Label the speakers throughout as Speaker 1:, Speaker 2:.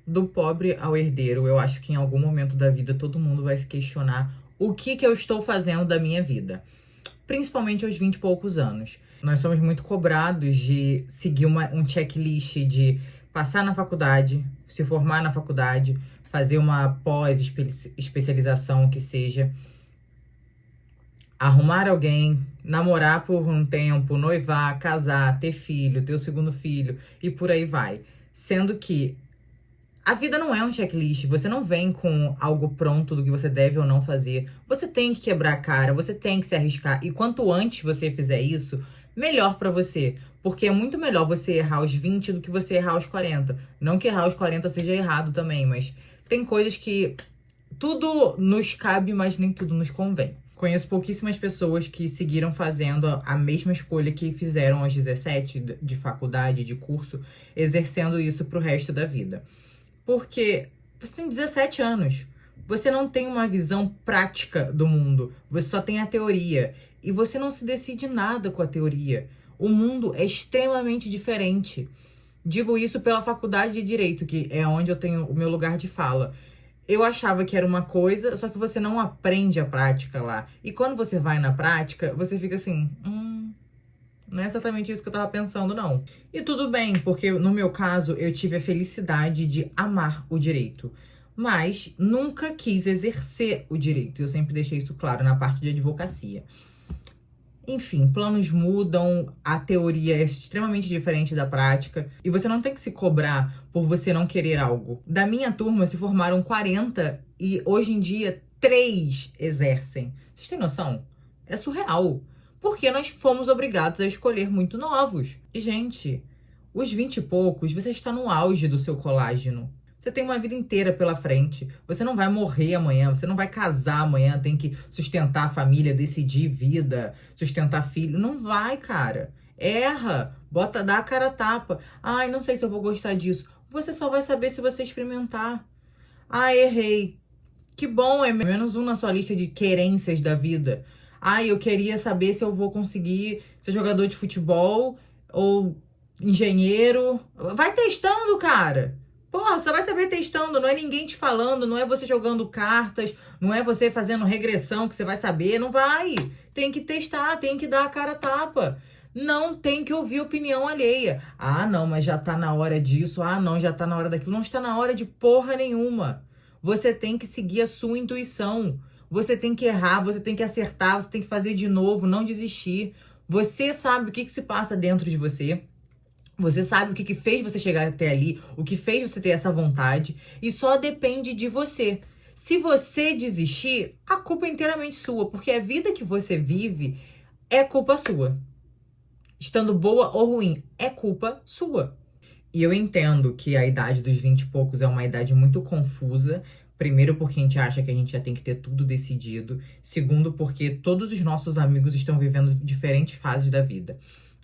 Speaker 1: Do pobre ao herdeiro, eu acho que em algum momento da vida todo mundo vai se questionar o que eu estou fazendo da minha vida. Principalmente aos 20 e poucos anos. Nós somos muito cobrados de seguir um checklist de passar na faculdade, se formar na faculdade, fazer uma pós-especialização que seja, arrumar alguém, namorar por um tempo, noivar, casar, ter filho, ter o segundo filho e por aí vai. Sendo que a vida não é um checklist, você não vem com algo pronto do que você deve ou não fazer. Você tem que quebrar a cara, você tem que se arriscar. E quanto antes você fizer isso, melhor pra você. Porque é muito melhor você errar aos 20 do que você errar aos 40. Não que errar aos 40 seja errado também, mas tem coisas que tudo nos cabe, mas nem tudo nos convém. Conheço pouquíssimas pessoas que seguiram fazendo a mesma escolha que fizeram aos 17 de faculdade, de curso, exercendo isso pro resto da vida. Porque você tem 17 anos. Você não tem uma visão prática do mundo. Você só tem a teoria. E você não se decide nada com a teoria. O mundo é extremamente diferente. Digo isso pela faculdade de Direito, que é onde eu tenho o meu lugar de fala. Eu achava que era uma coisa, só que você não aprende a prática lá. E quando você vai na prática, você fica assim, não é exatamente isso que eu tava pensando, não. E tudo bem, porque no meu caso, eu tive a felicidade de amar o direito. Mas nunca quis exercer o direito. Eu sempre deixei isso claro na parte de advocacia. Enfim, planos mudam, a teoria é extremamente diferente da prática. E você não tem que se cobrar por você não querer algo. Da minha turma se formaram 40 e hoje em dia 3 exercem. Vocês têm noção? É surreal. Porque nós fomos obrigados a escolher muito novos. E, gente, os 20 e poucos, você está no auge do seu colágeno. Você tem uma vida inteira pela frente. Você não vai morrer amanhã, você não vai casar amanhã, tem que sustentar a família, decidir vida, sustentar filho. Não vai, cara. Erra, dá a cara a tapa. Ai, não sei se eu vou gostar disso. Você só vai saber se você experimentar. Ah, errei. Que bom, é menos um na sua lista de querências da vida. Ah, eu queria saber se eu vou conseguir ser jogador de futebol ou engenheiro. Vai testando, cara. Porra, você vai saber testando, não é ninguém te falando, não é você jogando cartas, não é você fazendo regressão que você vai saber, não vai. Tem que testar, tem que dar a cara a tapa. Não tem que ouvir opinião alheia. Ah, não, mas já tá na hora disso. Ah, não, já tá na hora daquilo. Não está na hora de porra nenhuma. Você tem que seguir a sua intuição. Você tem que errar, você tem que acertar, você tem que fazer de novo, não desistir. Você sabe o que se passa dentro de você. Você sabe o que fez você chegar até ali, o que fez você ter essa vontade, e só depende de você. Se você desistir, a culpa é inteiramente sua, porque a vida que você vive é culpa sua. Estando boa ou ruim, é culpa sua. E eu entendo que a idade dos 20 e poucos é uma idade muito confusa. Primeiro, porque a gente acha que a gente já tem que ter tudo decidido. Segundo, porque todos os nossos amigos estão vivendo diferentes fases da vida.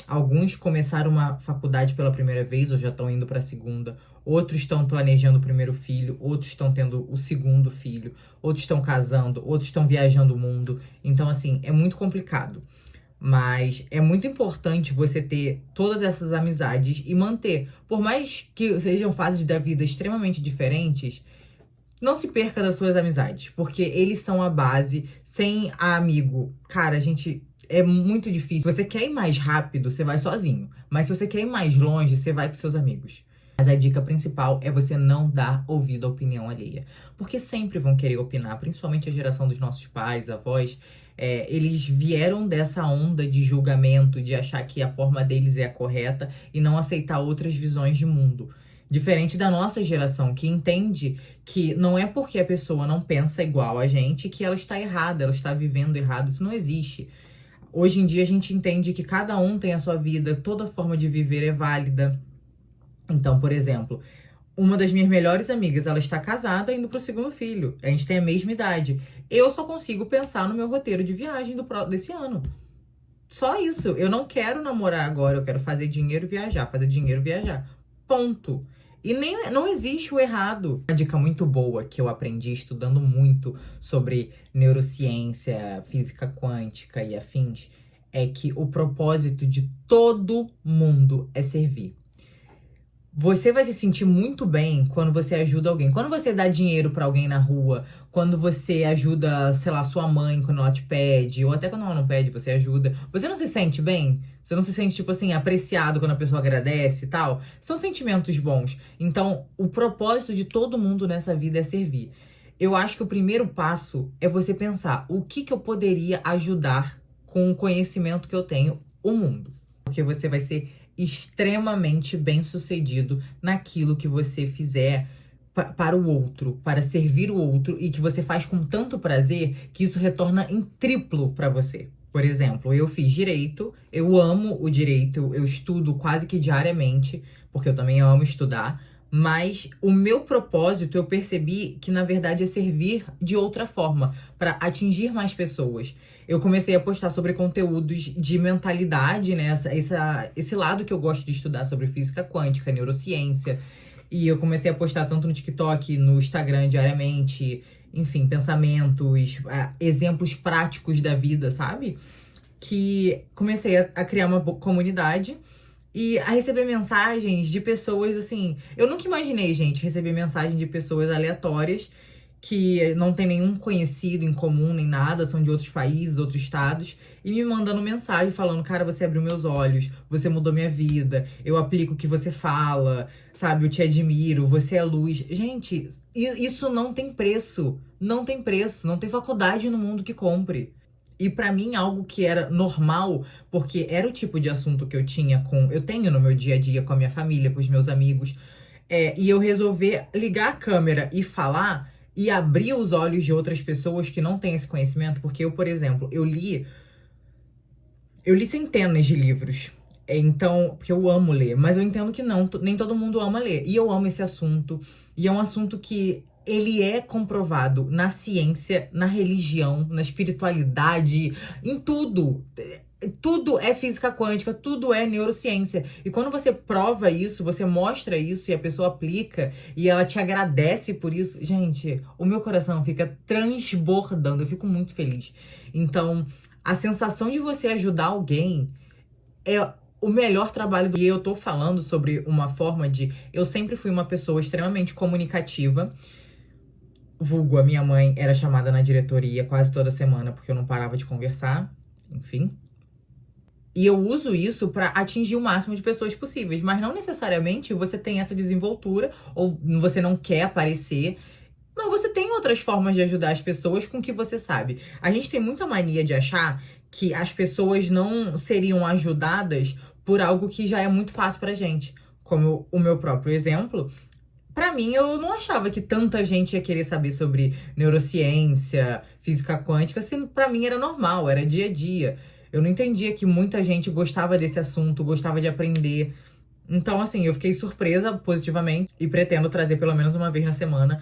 Speaker 1: Alguns começaram uma faculdade pela primeira vez ou já estão indo para a segunda. Outros estão planejando o primeiro filho. Outros estão tendo o segundo filho. Outros estão casando. Outros estão viajando o mundo. Então, assim, é muito complicado. Mas é muito importante você ter todas essas amizades e manter. Por mais que sejam fases da vida extremamente diferentes, não se perca das suas amizades. Porque eles são a base. Sem amigo, cara, a gente... É muito difícil. Se você quer ir mais rápido, você vai sozinho. Mas se você quer ir mais longe, você vai com seus amigos. Mas a dica principal é você não dar ouvido à opinião alheia. Porque sempre vão querer opinar, principalmente a geração dos nossos pais, avós. Eles vieram dessa onda de julgamento, de achar que a forma deles é a correta e não aceitar outras visões de mundo. Diferente da nossa geração, que entende que não é porque a pessoa não pensa igual a gente que ela está errada, ela está vivendo errado. Isso não existe. Hoje em dia a gente entende que cada um tem a sua vida, toda forma de viver é válida. Então, por exemplo, uma das minhas melhores amigas, ela está casada indo pro segundo filho. A gente tem a mesma idade. Eu só consigo pensar no meu roteiro de viagem desse ano. Só isso. Eu não quero namorar agora, eu quero fazer dinheiro e viajar, fazer dinheiro e viajar. Ponto. E nem, não existe o errado. Uma dica muito boa que eu aprendi estudando muito sobre neurociência, física quântica e afins é que o propósito de todo mundo é servir. Você vai se sentir muito bem quando você ajuda alguém. Quando você dá dinheiro pra alguém na rua, quando você ajuda, sei lá, sua mãe quando ela te pede, ou até quando ela não pede, você ajuda. Você não se sente bem? Você não se sente, tipo assim, apreciado quando a pessoa agradece e tal? São sentimentos bons. Então, o propósito de todo mundo nessa vida é servir. Eu acho que o primeiro passo é você pensar o que eu poderia ajudar com o conhecimento que eu tenho, o mundo. Porque você vai ser extremamente bem-sucedido naquilo que você fizer para o outro, para servir o outro e que você faz com tanto prazer que isso retorna em triplo para você. Por exemplo, eu fiz direito, eu amo o direito, eu estudo quase que diariamente, porque eu também amo estudar, mas o meu propósito eu percebi que na verdade é servir de outra forma, para atingir mais pessoas. Eu comecei a postar sobre conteúdos de mentalidade, né? Esse lado que eu gosto de estudar sobre física quântica, neurociência. E eu comecei a postar tanto no TikTok, no Instagram diariamente, enfim, pensamentos, exemplos práticos da vida, sabe? Que comecei a criar uma comunidade e a receber mensagens de pessoas assim. Eu nunca imaginei, gente, receber mensagem de pessoas aleatórias que não tem nenhum conhecido em comum nem nada, são de outros países, outros estados, e me mandando mensagem falando: cara, você abriu meus olhos, você mudou minha vida, eu aplico o que você fala, sabe, eu te admiro, você é luz. Gente, isso não tem preço, não tem preço, não tem faculdade no mundo que compre. E pra mim, algo que era normal, porque era o tipo de assunto que eu tenho no meu dia a dia com a minha família, com os meus amigos, e eu resolver ligar a câmera e falar e abrir os olhos de outras pessoas que não têm esse conhecimento, porque eu, por exemplo, eu li centenas de livros. Então, porque eu amo ler, mas eu entendo que não, nem todo mundo ama ler. E eu amo esse assunto, e é um assunto que ele é comprovado na ciência, na religião, na espiritualidade, em tudo. Tudo é física quântica, tudo é neurociência. E quando você prova isso, você mostra isso e a pessoa aplica e ela te agradece por isso, gente, o meu coração fica transbordando, eu fico muito feliz. Então, a sensação de você ajudar alguém é o melhor trabalho do... E eu tô falando sobre uma forma de... Eu sempre fui uma pessoa extremamente comunicativa. Vulgo, a minha mãe era chamada na diretoria quase toda semana porque eu não parava de conversar. Enfim. E eu uso isso pra atingir o máximo de pessoas possíveis. Mas não necessariamente você tem essa desenvoltura ou você não quer aparecer. Mas você tem outras formas de ajudar as pessoas com o que você sabe. A gente tem muita mania de achar que as pessoas não seriam ajudadas por algo que já é muito fácil pra gente. Como o meu próprio exemplo. Pra mim, eu não achava que tanta gente ia querer saber sobre neurociência, física quântica, se pra mim era normal, era dia a dia. Eu não entendia que muita gente gostava desse assunto, gostava de aprender. Então, assim, eu fiquei surpresa positivamente e pretendo trazer pelo menos uma vez na semana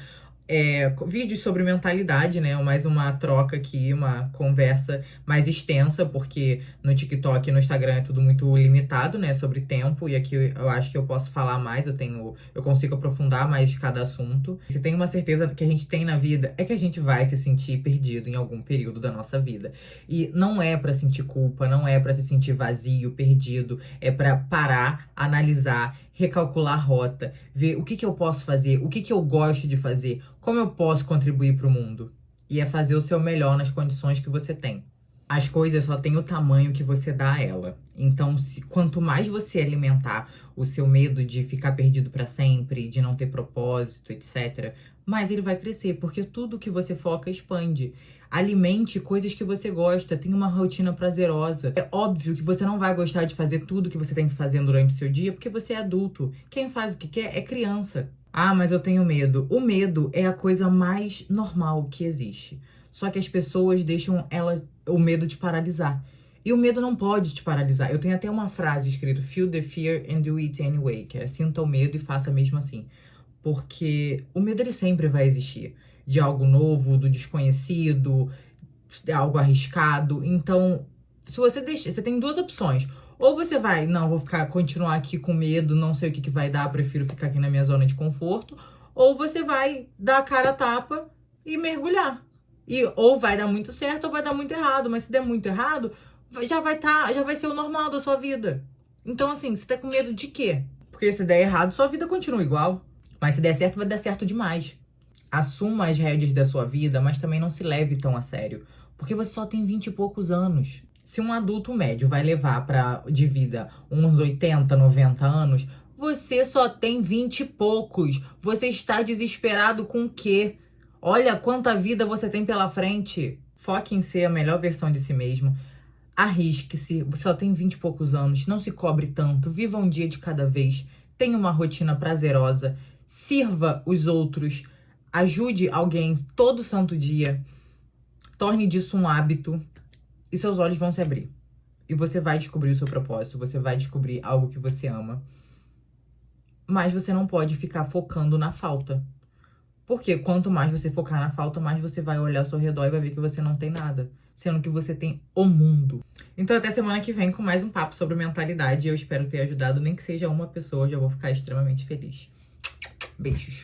Speaker 1: vídeos sobre mentalidade, né? Mais uma troca aqui, uma conversa mais extensa, porque no TikTok e no Instagram é tudo muito limitado, né? Sobre tempo, e aqui eu acho que eu posso falar mais, eu consigo aprofundar mais de cada assunto. Se tem uma certeza que a gente tem na vida, é que a gente vai se sentir perdido em algum período da nossa vida. E não é pra sentir culpa, não é pra se sentir vazio, perdido, é pra parar, analisar, recalcular a rota, ver o que eu posso fazer, o que eu gosto de fazer, como eu posso contribuir para o mundo. E é fazer o seu melhor nas condições que você tem. As coisas só têm o tamanho que você dá a ela. Então, quanto mais você alimentar o seu medo de ficar perdido para sempre, de não ter propósito, etc., mais ele vai crescer, porque tudo que você foca expande. Alimente coisas que você gosta, tenha uma rotina prazerosa. É óbvio que você não vai gostar de fazer tudo que você tem que fazer durante o seu dia, porque você é adulto. Quem faz o que quer é criança. Ah, mas eu tenho medo. O medo é a coisa mais normal que existe. Só que as pessoas deixam o medo te paralisar. E o medo não pode te paralisar. Eu tenho até uma frase escrita: Feel the fear and do it anyway. Que é: sinta o medo e faça mesmo assim. Porque o medo, ele sempre vai existir. De algo novo, do desconhecido, de algo arriscado. Então, se você deixa, você tem duas opções. Ou você vai: não, vou continuar aqui com medo, não sei o que vai dar, prefiro ficar aqui na minha zona de conforto. Ou você vai dar a cara a tapa e mergulhar. E ou vai dar muito certo ou vai dar muito errado. Mas se der muito errado, já vai ser o normal da sua vida. Então, assim, você tá com medo de quê? Por Porque se der errado, sua vida continua igual. Mas se der certo, vai dar certo demais. Assuma as rédeas da sua vida, mas também não se leve tão a sério. Porque você só tem 20 e poucos anos. Se um adulto médio vai levar de vida uns 80, 90 anos, você só tem 20 e poucos. Você está desesperado com o quê? Olha quanta vida você tem pela frente. Foque em ser a melhor versão de si mesmo. Arrisque-se. Você só tem 20 e poucos anos. Não se cobre tanto. Viva um dia de cada vez. Tenha uma rotina prazerosa. Sirva os outros. Ajude alguém todo santo dia. Torne disso um hábito. E seus olhos vão se abrir. E você vai descobrir o seu propósito. Você vai descobrir algo que você ama. Mas você não pode ficar focando na falta. Porque quanto mais você focar na falta, mais você vai olhar ao seu redor e vai ver que você não tem nada. Sendo que você tem o mundo. Então até semana que vem com mais um papo sobre mentalidade. Eu espero ter ajudado, nem que seja uma pessoa. Eu já vou ficar extremamente feliz. Beijos.